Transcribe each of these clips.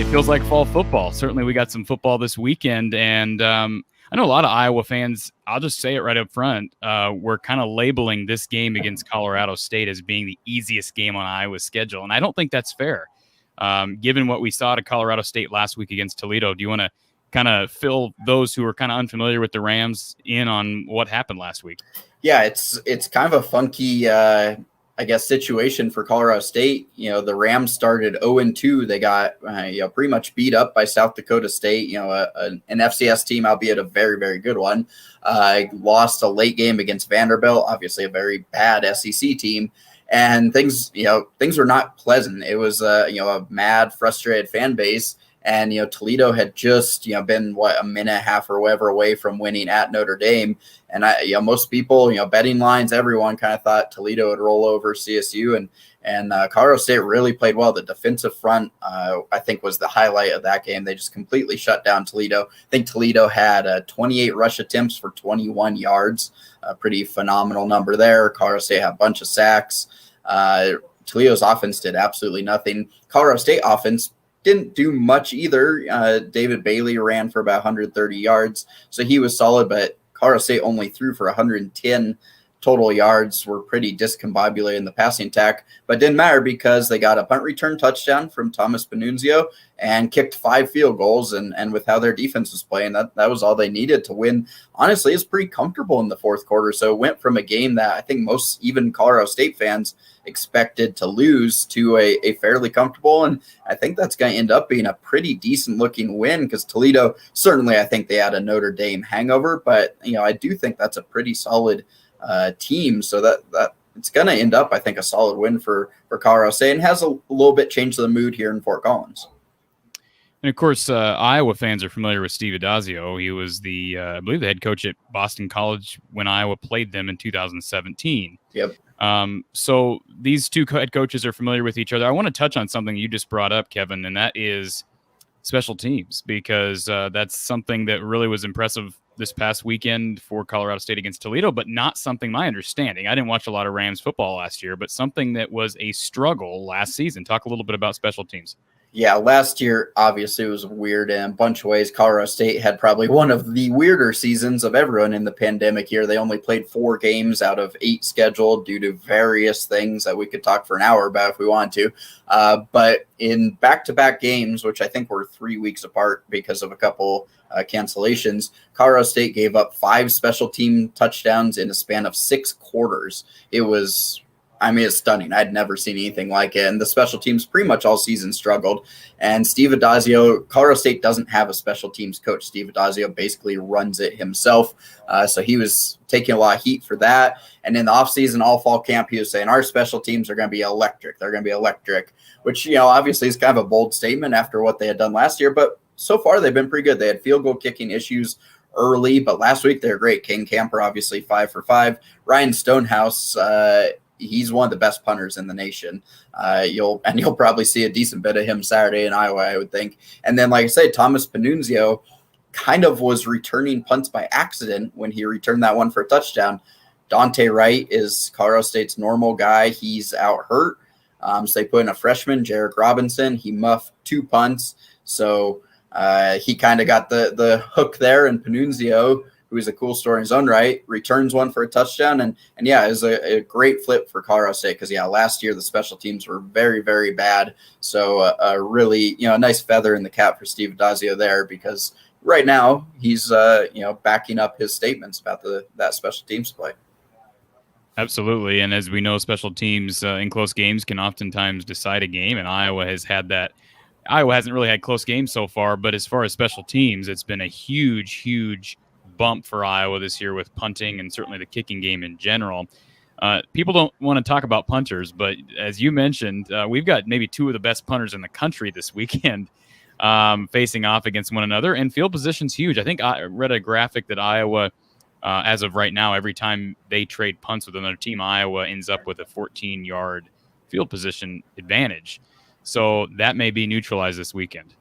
it feels like fall football. Certainly we got some football this weekend, and I know a lot of Iowa fans, I'll just say it right up front, we're kind of labeling this game against Colorado State as being the easiest game on Iowa's schedule, and I don't think that's fair. Given what we saw to Colorado State last week against Toledo, do you want to kind of fill those who are kind of unfamiliar with the Rams in on what happened last week? Yeah, it's kind of a funky situation for Colorado State. The Rams started 0-2. They got pretty much beat up by South Dakota State, an FCS team, albeit a very, very good one. Lost a late game against Vanderbilt, obviously a very bad SEC team. And things were not pleasant. It was a mad, frustrated fan base. And, Toledo had just, been a minute and a half or whatever away from winning at Notre Dame. And most people, betting lines, everyone kind of thought Toledo would roll over CSU, and Colorado State really played well. The defensive front, I think, was the highlight of that game. They just completely shut down Toledo. I think Toledo had 28 rush attempts for 21 yards, a pretty phenomenal number there. Colorado State had a bunch of sacks. Toledo's offense did absolutely nothing. Colorado State offense didn't do much either. David Bailey ran for about 130 yards, so he was solid, but Colorado State only threw for 110 total yards, were pretty discombobulated in the passing attack, but didn't matter because they got a punt return touchdown from Thomas Panunzio and kicked 5 field goals. And with how their defense was playing, that was all they needed to win. Honestly, it's pretty comfortable in the fourth quarter. So it went from a game that I think most, even Colorado State fans, expected to lose to a fairly comfortable. And I think that's going to end up being a pretty decent looking win because Toledo, certainly I think they had a Notre Dame hangover, but I do think that's a pretty solid team. So that it's going to end up, I think, a solid win for Colorado State, and has a little bit changed the mood here in Fort Collins. And of course, Iowa fans are familiar with Steve Addazio. He was I believe, the head coach at Boston College when Iowa played them in 2017. Yep. So these two head coaches are familiar with each other. I want to touch on something you just brought up, Kevin, and that is special teams, because that's something that really was impressive this past weekend for Colorado State against Toledo, but not something, my understanding, I didn't watch a lot of Rams football last year, but something that was a struggle last season. Talk a little bit about special teams. Yeah, last year, obviously, it was weird in a bunch of ways. Colorado State had probably one of the weirder seasons of everyone in the pandemic year. They only played 4 games out of 8 scheduled due to various things that we could talk for an hour about if we wanted to. But in back-to-back games, which I think were 3 weeks apart because of a couple cancellations, Colorado State gave up 5 special team touchdowns in a span of 6 quarters. It's stunning. I'd never seen anything like it. And the special teams pretty much all season struggled. And Steve Addazio, Colorado State doesn't have a special teams coach. Steve Addazio basically runs it himself. So he was taking a lot of heat for that. And in the offseason, all fall camp, he was saying, our special teams are going to be electric. They're going to be electric, which, obviously is kind of a bold statement after what they had done last year. But so far, they've been pretty good. They had field goal kicking issues early, but last week they were great. King Camper, obviously 5 for 5. Ryan Stonehouse, he's one of the best punters in the nation. You'll probably see a decent bit of him Saturday in Iowa, I would think. And then, like I said, Thomas Panunzio kind of was returning punts by accident when he returned that one for a touchdown. Dante Wright is Colorado State's normal guy. He's out hurt. So they put in a freshman, Jarek Robinson. He muffed 2 punts. So he kind of got the hook there, and Panunzio, who is a cool story in his own right, returns one for a touchdown. And yeah, it was a great flip for Colorado State because, last year the special teams were very, very bad. So really, a nice feather in the cap for Steve Addazio there, because right now he's, backing up his statements about that special teams play. Absolutely. And as we know, special teams in close games can oftentimes decide a game, and Iowa has had that. Iowa hasn't really had close games so far, but as far as special teams, it's been a huge, huge bump for Iowa this year with punting and certainly the kicking game in general. People don't want to talk about punters, but as you mentioned, we've got maybe 2 of the best punters in the country this weekend facing off against one another, and field position's huge. I think I read a graphic that Iowa, as of right now, every time they trade punts with another team, Iowa ends up with a 14-yard field position advantage. So that may be neutralized this weekend.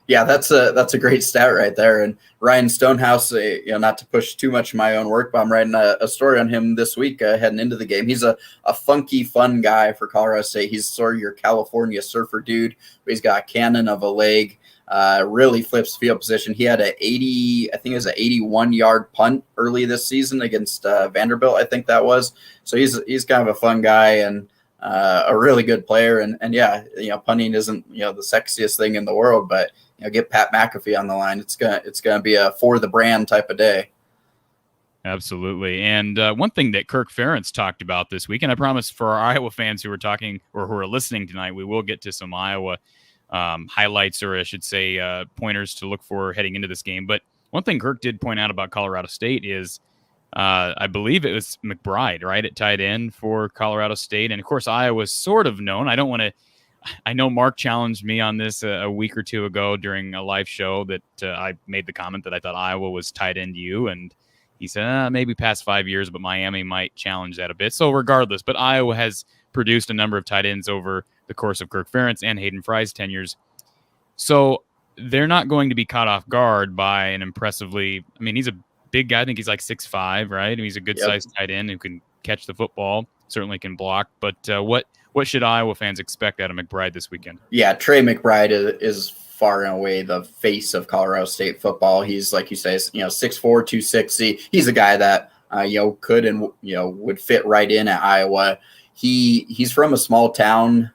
Yeah, that's a great stat right there. And Ryan Stonehouse, not to push too much of my own work, but I'm writing a story on him this week heading into the game. He's a funky, fun guy for Colorado State. He's sort of your California surfer dude. But he's got a cannon of a leg. Really flips field position. He had I think it was an 81-yard punt early this season against Vanderbilt. I think that was. So he's kind of a fun guy and a really good player. And yeah, punting isn't the sexiest thing in the world, but get Pat McAfee on the line. It's gonna be a for the brand type of day. Absolutely. And one thing that Kirk Ferentz talked about this week, and I promise for our Iowa fans who are talking or who are listening tonight, we will get to some Iowa highlights, or I should say pointers to look for heading into this game. But one thing Kirk did point out about Colorado State is I believe it was McBride, right, at tight end for Colorado State. And, of course, Iowa's sort of known. I know Mark challenged me on this a week or two ago during a live show that I made the comment that I thought Iowa was tight end you, and he said maybe past 5 years, but Miami might challenge that a bit. So regardless, but Iowa has produced a number of tight ends over the course of Kirk Ferentz and Hayden Fry's tenures. So they're not going to be caught off guard by an impressively – I mean, he's a big guy. I think he's like 6'5", right? And he's a good-sized tight end who can catch the football, certainly can block. But what should Iowa fans expect out of McBride this weekend? Yeah, Trey McBride is far and away the face of Colorado State football. He's, like you say, 6'4", 260. He's a guy that could and would fit right in at Iowa. He's from a small town,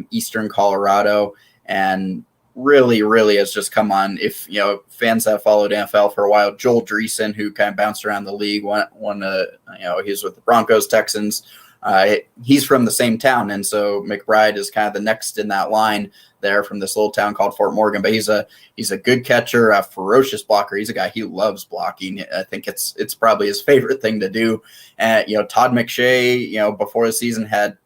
eastern Colorado, and really, really has just come on. If fans that followed NFL for a while, Joel Dreesen, who kind of bounced around the league, he's with the Broncos, Texans. He's from the same town, and so McBride is kind of the next in that line there from this little town called Fort Morgan. But he's a good catcher, a ferocious blocker. He's a guy, he loves blocking. I think it's probably his favorite thing to do. And Todd McShay, before the season had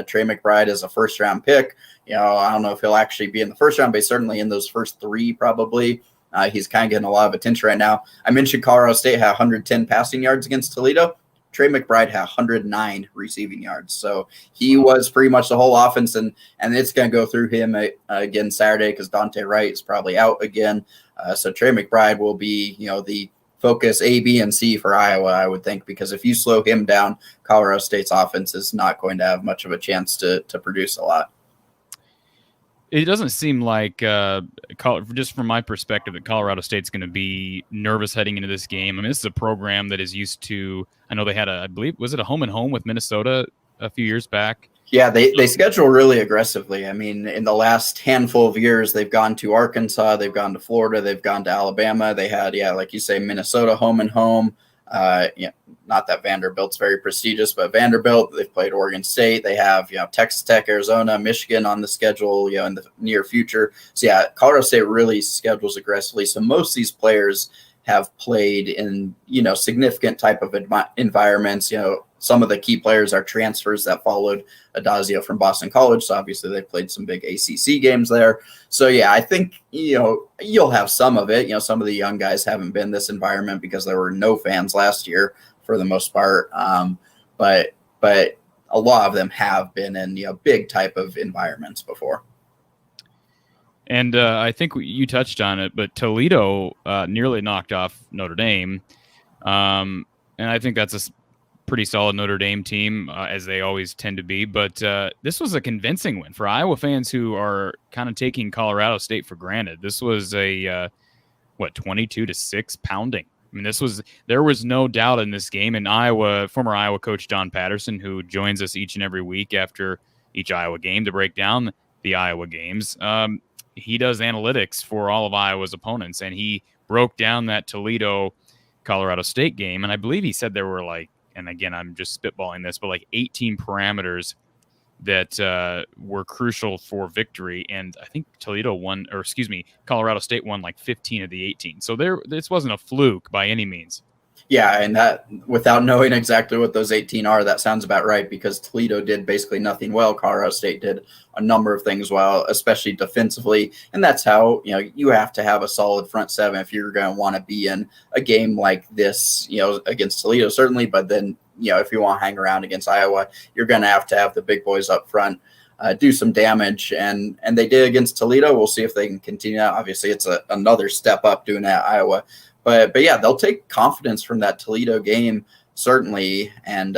Trey McBride as a first round pick. I don't know if he'll actually be in the first round, but certainly in those first three probably. He's kind of getting a lot of attention right now. I mentioned Colorado State had 110 passing yards against Toledo. Trey McBride had 109 receiving yards. So he was pretty much the whole offense, and it's going to go through him again Saturday because Dante Wright is probably out again. So Trey McBride will be, the focus A, B, and C for Iowa, I would think, because if you slow him down, Colorado State's offense is not going to have much of a chance to produce a lot. It doesn't seem like, just from my perspective, that Colorado State's going to be nervous heading into this game. I mean, this is a program that is used to, I know they had I believe, was it a home and home with Minnesota a few years back? Yeah, they schedule really aggressively. I mean, in the last handful of years, they've gone to Arkansas, they've gone to Florida, they've gone to Alabama. They had, like you say, Minnesota home and home. Not that Vanderbilt's very prestigious, but Vanderbilt, they've played Oregon State. They have, Texas Tech, Arizona, Michigan on the schedule, in the near future. So yeah, Colorado State really schedules aggressively. So most of these players have played in, significant type of environments. Some of the key players are transfers that followed Adazio from Boston College. So obviously they played some big ACC games there. So yeah, I think, you'll have some of it. Some of the young guys haven't been in this environment because there were no fans last year for the most part. But a lot of them have been in, big type of environments before. And I think you touched on it, but Toledo nearly knocked off Notre Dame. And I think that's a pretty solid Notre Dame team, as they always tend to be. But this was a convincing win for Iowa fans who are kind of taking Colorado State for granted. This was a 22-6 pounding. I mean, there was no doubt in this game. And former Iowa coach Don Patterson, who joins us each and every week after each Iowa game to break down the Iowa games, he does analytics for all of Iowa's opponents, and he broke down that Toledo Colorado State game. And I believe he said there were and again, I'm just spitballing this, but 18 parameters that were crucial for victory. And I think Colorado State won 15 of the 18. So this wasn't a fluke by any means. Yeah, and that, without knowing exactly what those 18 are, that sounds about right, because Toledo did basically nothing well. Colorado State did a number of things well, especially defensively. And that's how, you have to have a solid front seven if you're going to want to be in a game like this, against Toledo, certainly. But then, if you want to hang around against Iowa, you're going to have the big boys up front. do some damage, and they did against Toledo. We'll see if they can continue that. Obviously, it's another step up doing that at Iowa, but yeah, they'll take confidence from that Toledo game certainly, and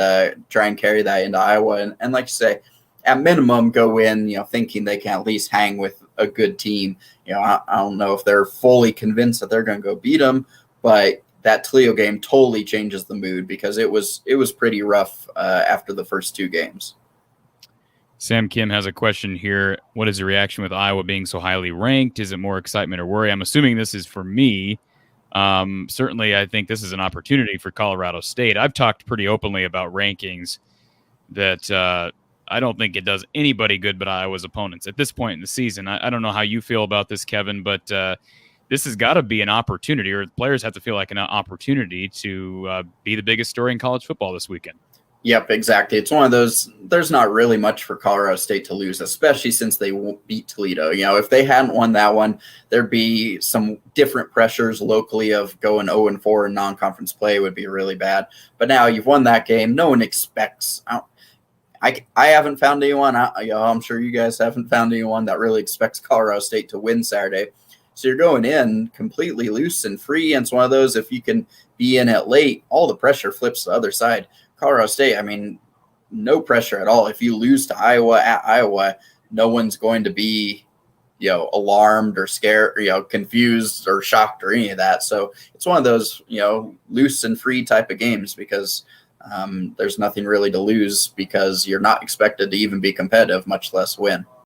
try and carry that into Iowa. And like you say, at minimum, go in, thinking they can at least hang with a good team. I don't know if they're fully convinced that they're going to go beat them, but that Toledo game totally changes the mood because it was pretty rough after the first two games. Sam Kim has a question here. What is the reaction with Iowa being so highly ranked? Is it more excitement or worry? I'm assuming this is for me. Certainly, I think this is an opportunity for Colorado State. I've talked pretty openly about rankings that I don't think it does anybody good but Iowa's opponents at this point in the season. I don't know how you feel about this, Kevin, but this has got to be an opportunity, or players have to feel like an opportunity to be the biggest story in college football this weekend. Yep, exactly. It's one of those, there's not really much for Colorado State to lose, especially since they won't beat Toledo. If they hadn't won that one, there'd be some different pressures locally of going 0-4 in non-conference play would be really bad. But now you've won that game. No one expects. I haven't found anyone. I'm sure you guys haven't found anyone that really expects Colorado State to win Saturday. So you're going in completely loose and free. And it's one of those, if you can be in it late, all the pressure flips to the other side. Colorado State, no pressure at all. If you lose to Iowa at Iowa, no one's going to be, alarmed or scared, or, confused or shocked or any of that. So it's one of those, loose and free type of games because there's nothing really to lose because you're not expected to even be competitive, much less win.